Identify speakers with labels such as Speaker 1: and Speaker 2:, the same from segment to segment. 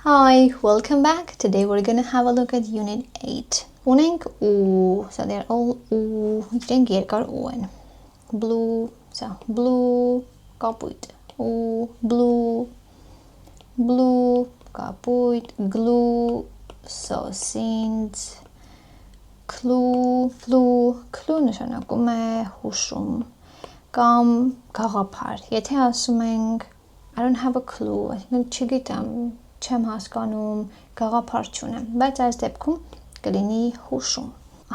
Speaker 1: Hi, welcome back. Today we're going to have a look at Unit 8. Ունենք ու, so they're all ու, իրենք երկար ու են. Blue, so blue, կապույտ. Ու, blue, blue, կապույտ. Glue, սոսինձ. Clue, clue, clue նշանակում է հուշում. Կամ գաղափար. Եթե ասում ենք I don't have a clue, այսինքն չգիտեմ, չեմ հասկանում, գաղափար չունեմ, բայց այս դեպքում կլինի հուշում։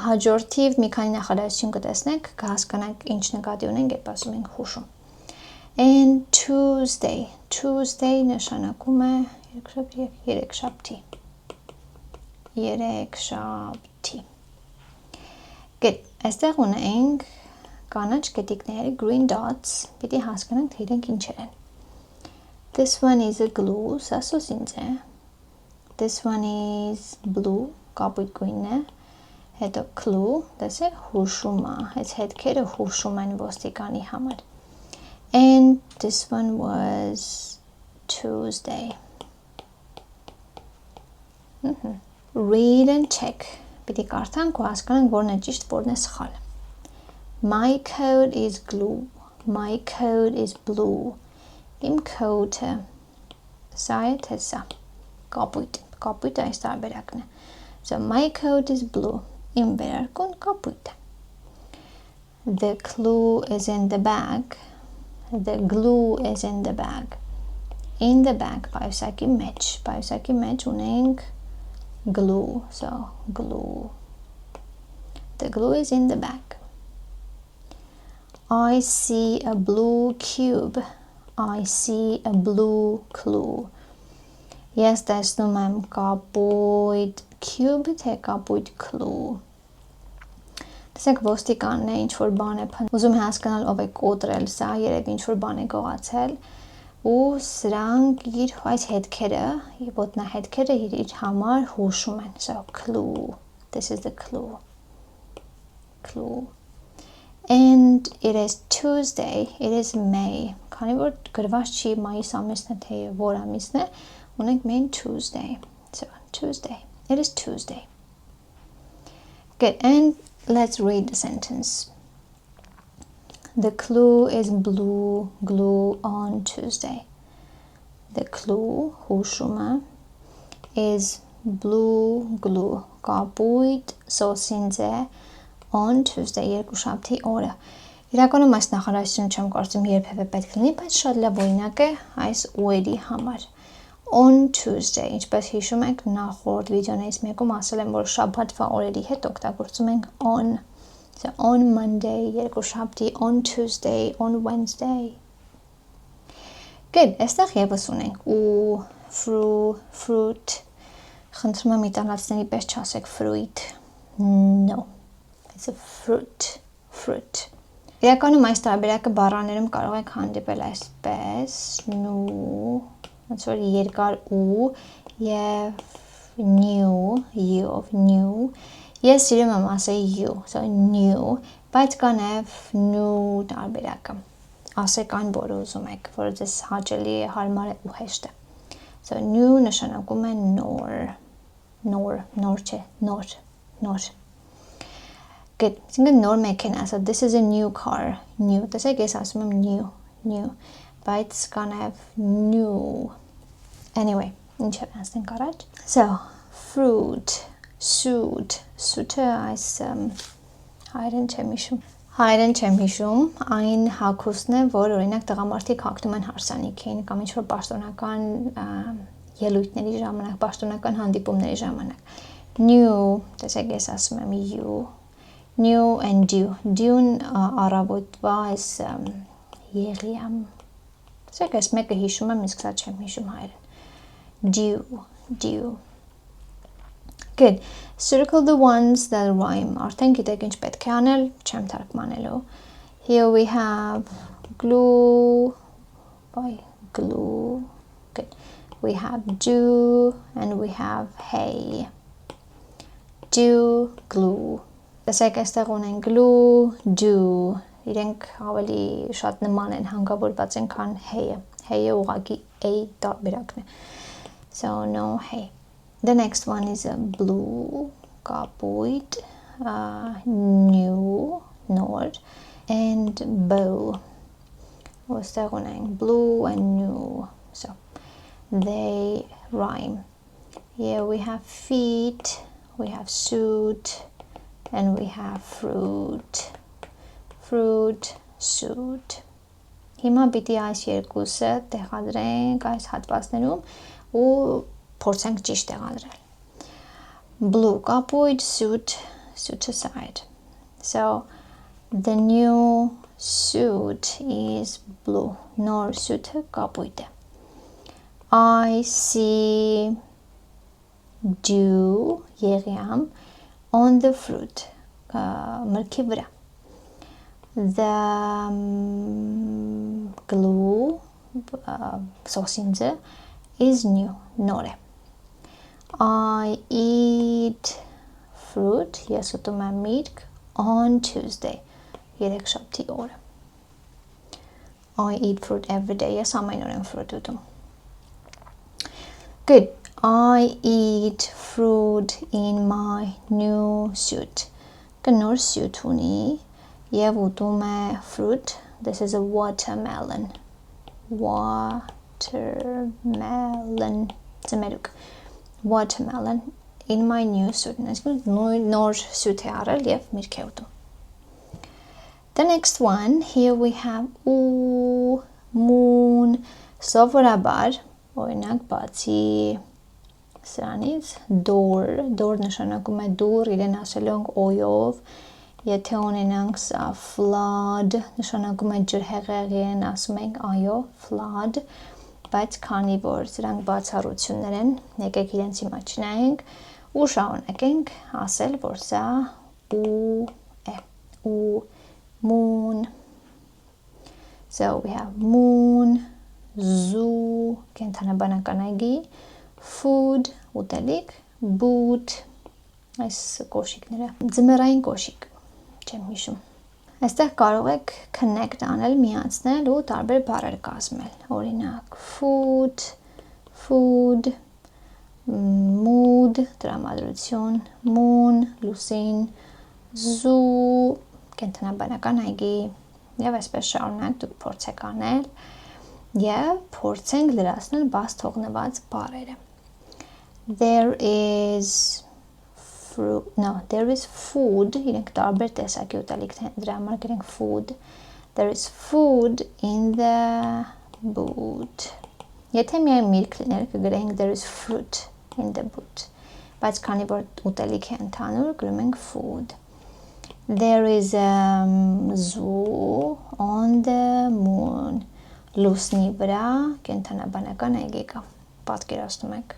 Speaker 1: Հաջորդիվ մի քանի նախադասություն կտեսնենք, կհասկանանք ինչ նկատի ունենք, երբ ասում ենք հուշում։ And Tuesday, Tuesday նշանակում է երեքշաբթի։ Երեքշաբթի։ Good, այստեղ ունենք կանաչ կետիկներ, green dots, պիտի հասկանանք, թե իրենք ինչեր են։ This one is a glue, սա սոսինձ է։ This one is blue, կապույտ գույն է։ Հետո clue, տեսեք հուշում է, այս հետքերը հուշում են ոստիկանի համար։ And this one was Tuesday. Read and check. Պիտի կարդանք ու հասկանանք որն է ճիշտ, որն է սխալ։ My coat is glue. My coat is blue. Իմ coat-ը սա է, թե սա։ Կապույտ այս տարբերակն է։ So my coat is blue. Իմ վերարկուն կապույտ է։ The clue is in the bag. The glue is in the bag. In the bag, պայուսակի մեջ ունենք glue. So glue. The glue is in the bag. I see a blue cube. I see a blue clue. Yes, տեսնում եմ կապույտ cube, թե կապույտ clue. Տեսեք ոստիկանն է, ինչ-որ բան է ուզում է հասկանալ ով է կոտրել սա, երևի ինչ-որ բան է գողացել, ու սրանք իր այս հետքերը, ոտնահետքերը իր համար հուշում են, so clue, this is the clue, clue. And it is Tuesday, it is May. Քանի որ գրված չի մայիս ամիսն է, թե որ ամիսն է, ունենք մենք Tuesday. So, Tuesday. It is Tuesday. Good, and let's read the sentence. The clue is blue glue on Tuesday. The clue, հուշումը, is blue glue, կապույտ սոսինձ է, on Tuesday, երկուշաբթի օրը։ Իրականում այս նախադասությունը չեմ կարծում երբևէ պետք լինի, բայց շատ լավ օրինակ է այս ուերի համար։ On Tuesday, ինչպես հիշում եք, նախորդ վիդեոներից մեկում ասել եմ, որ շաբաթվա օրերի հետ օգտագործում ենք on. So on Monday, երկուշաբթի, on Tuesday, on Wednesday. Good, այստեղ ևս ունենք ու, fruit, խնդրում եմ իտալացիների պես չասեք fruit. No. It's a fruit, fruit. Իրականում այս տարբերակը բառաներում կարող եք հանդիպել այսպես, նու, ոնց որ երկար ու եւ new, you-ով new. Ես սիրում եմ ասել you, so new, բայց կա նաեւ new տարբերակը։ Ասեք այն, որը ուզում եք, որը ձեզ հաճելի է, հարմար է ու հեշտ է։ So new նշանակում է նոր չէ, նոր։ Good. Նոր մեքենա, so this is a new car. New. Տեսեք, ես ասում եմ new. Բայց կա նաև new. Anyway, ինչև անցնենք առաջ։ So, fruit, suit. Suit-ը այս հայերեն չեմ հիշում, այն հագուստն է, որ օրինակ տղամարդիկ հագնում են հարսանիքին կամ ինչ-որ պաշտոնական ելույթների ժամանակ, պաշտոնական հանդիպումների ժամանակ։ New, տեսեք, ես ասում եմ you. New and due. Due-ն առավոտվա այս եղիամ։ Տեսեք, այս մեկը հիշում եմ, իսկ սա չեմ հիշում հայերեն։ Due. Good. Circle the ones that rhyme. Արդեն գիտեք ինչ պետք է անել, չեմ թարգմանելու։ Here we have glue. Glue. Good. We have do and we have hay. Do, glue. Տեսեք, այստեղ ունենք glue, do, իրենք ավելի շատ նման են, հանգավորված են քան hay-ը։ Hay-ը ուղղակի a տարբերակն է։ So no hay. The next one is a blue, կապույտ, new, nor, and bow. Ոստեղ ունենք blue and new. So they rhyme. Here we have feet, we have suit, and we have fruit. Fruit, suit. Հիմա պիտի այս երկուսը տեղադրենք այս հատվածներում ու փորձենք ճիշտ տեղադրել. Blue, կապույտ, suit, suit aside. So the new suit is blue. Նոր suit-ը կապույտ է. I see dew, եղյամ, on the fruit, մրգի վրա. The glue, սոսինձը, is new, նոր է. I eat fruit, ես ուտում եմ միրգ, on Tuesday, երեքշաբթի օրը. I eat fruit every day, ես ամեն օր եմ fruit ուտում. Good. I eat fruit in my new suit. Կնոր suit ունի և ուտում է fruit. This is a watermelon. Watermelon. Ծմերուկ. Watermelon in my new suit. Նոր suit է արել և միրգ է ուտում. The next one, here we have moon. Սովորաբար, օրինակ բացի սրանից door նշանակում է դուռ, իրեն ասելու ենք օյով, եթե ունենանք սա flood, նշանակում է ջրհեղեղ, իրեն ասում ենք այո, flood, բայց քանի որ սրանք բացառություններ են, եկեք իրենց հիմա չնայենք ու շարունակենք ասել, որ սա ու է, moon. So we have moon, zoo, կենդանաբանական այգի, food, ուտելիք, boot, այս կոշիկները, ձմեռային կոշիկ, չեմ հիշում. Այստեղ կարող եք connect անել, միացնել ու տարբեր բառեր կազմել, օրինակ food, mood, տրամադրություն, moon, լուսին, zoo, կենդանաբանական այգի, և այսպես շարունակ դուք փորձեք անել և փորձենք լրացնել բաց թողնված բառերը. There is food, իրենք տարբեր տեսակի ուտելիք դրա համար գրենք food. There is food in the boot. Եթե միայն միրգ լիներ կգրենք there is fruit in the boot. Բայց քանի որ ուտելիք է ընդհանուր գրում ենք food. There is a zoo on the moon. Լուսնի վրա կենդանաբանական այգի կա, պատկերացնում եք,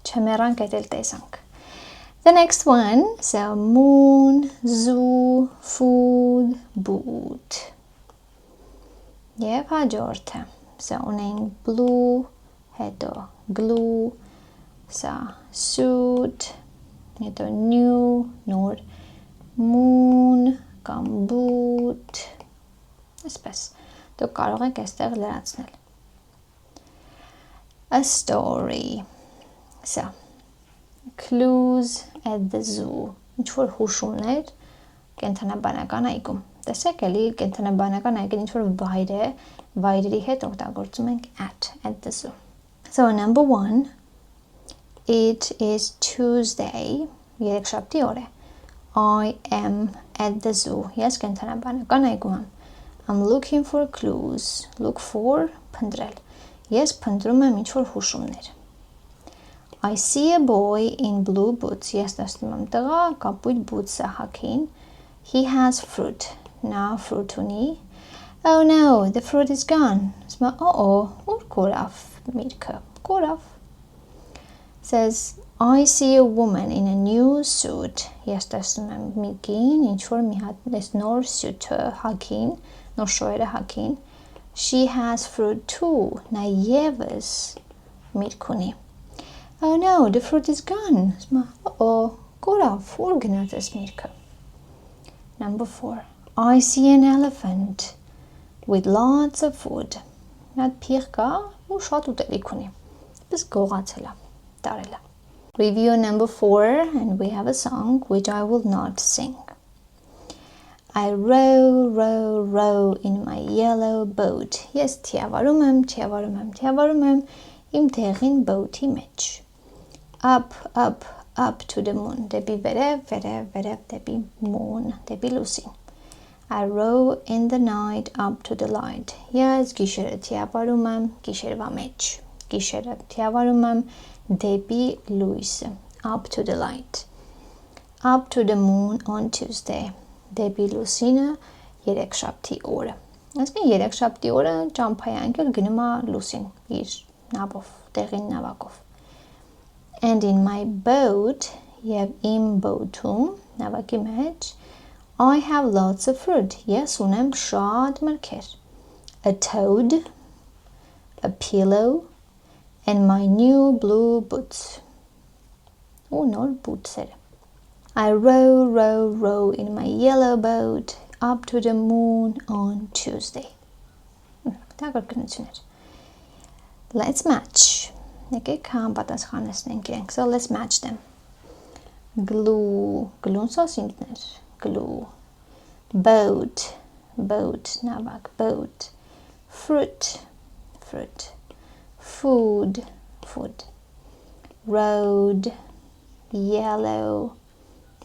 Speaker 1: չմեռանք էդ էլ տեսանք. The next one, so moon, zoo, food, boot. Եվ հաջորդը, so ունենք blue, հետո glue, սա suit, հետո new, նոր, moon, կամ boot, այսպես. Դուք կարող եք այստեղ լրացնել. A story. So, clues at the zoo. Ինչ-որ հուշումներ կենդանաբանական այգում. Տեսեք էլի կենդանաբանական այգին ինչ-որ վայր է, վայրերի հետ օգտագործում ենք at the zoo. So, number 1. It is Tuesday. Երեքշաբթի օր է. I am at the zoo. Ես կենդանաբանական այգում եմ. I'm looking for clues. Look for փնտրել. Ես փնտրում եմ ինչ-որ հուշումներ. I see a boy in blue boots. Ես տեսնում եմ տղա կապույտ բութսը հագին. He has fruit. Նա fruit ունի. Oh no, the fruit is gone. Ասում եմ, ուր կորավ միրգը? Կորավ. Says, I see a woman in a new suit. Ես տեսնում եմ մի կին, ինչ-որ մի հատ նոր suit-ը հագին. Նոր շոյերը հագին. She has fruit too. Նա ևս միրգ ունի. Oh no, the fruit is gone. Կորավ, ուր գնաց այս միրգը? Number 4. I see an elephant with lots of food. Նա փիղ կա ու շատ ուտելիք ունի. Պես գողացել է. կատարելը։ Review number 4, and we have a song which I will not sing. I row, row, row in my yellow boat. Yes, թիավարում եմ իմ տեղին boat-ի մեջ. Up, up, up to the moon. Դեպի վերև, դեպի moon, դեպի լուսին. I row in the night up to the light. Yes, գիշերը թիավարում եմ գիշերվա մեջ. Գիշերը թիավարում եմ դեպի լույսը. Up to the light. Up to the moon on Tuesday. Դեպի լուսինը երեքշաբթի օրը. Այսինքն երեքշաբթի օրը ճամփայանքել գնում է լուսին իր նավով, տեղին նավակով. And in my boat, եւ իմ boat-ում, նավակի մեջ, I have lots of fruit. Ես ունեմ շատ մրգեր. A toad, a pillow, and my new blue boots. Ու նոր բութսերը. I row, row, row in my yellow boat up to the moon on Tuesday. Let's match. So let's match them. Glue, glue sosintner, glue. Boat, boat, navak, boat. Fruit, fruit. Food, food. Road, yellow.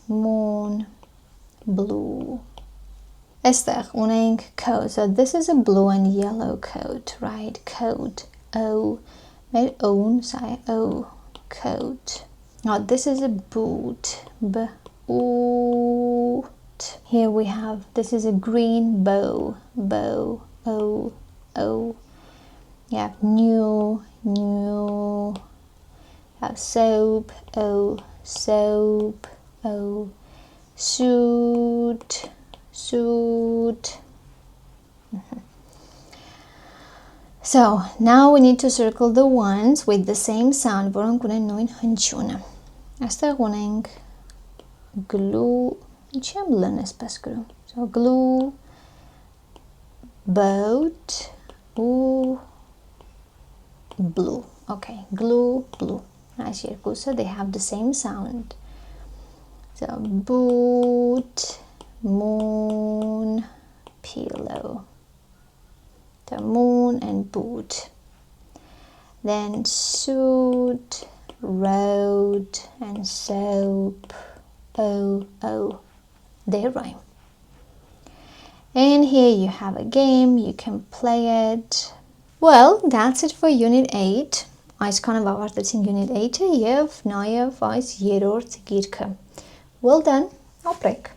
Speaker 1: Moon, blue. Esther, uneng coat. So this is a blue and yellow coat, right? Coat. O. Made own, say O. Coat. Now this is a boot. B. Oot. Here we have, this is a green bow. Bow. O. O. You have new. New. You have soap. O. Soap. Oh, suit, suit. So now we need to circle the ones with the same sound. Որոնք ունեն նույն հնչյունը. Այստեղ ունենք glue. Ինչի՞ եմ լն էսպես գրում. So glue, boat, ու blue. Okay, glue, blue. Այս երկուսը, they have the same sound. So boot, moon, pillow. The moon and boot. Then suit, road, and soap. O, O. They rhyme. And here you have a game. You can play it. Well, that's it for Unit 8. Այսքանը ավարտեցին Unit 8-ը եւ նաեւ այս երրորդ գիրքը. Well done, ապրեք։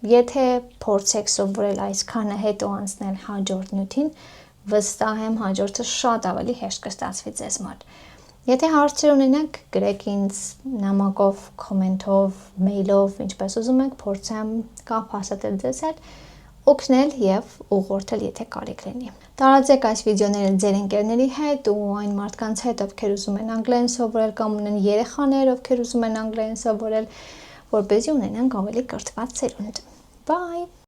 Speaker 1: Եթե փորձեք սովորել այսքանը հետո անցնել հաջորդ նյութին, վստահ եմ հաջորդը շատ ավելի հեշտ կստացվի ձեզ մոտ։ Եթե հարցեր ունենաք, գրեք ինձ նամակով, կոմենտով, մեյլով, ինչպես ուզում եք, փորձեմ կապ հաստատել ձեզ հետ, օգնել եւ ուղղորդել, եթե կարիք լինի։ Տարածեք այս վիդեոները ձեր ընկերների հետ ու այն մարդկանց հետ, ովքեր ուզում են անգլերեն սովորել կամ ունեն երեխաներ, ովքեր ուզում են անգլերեն սովորել, որպեսզի ունենան ավելի կրթված սերունդ։ Bye.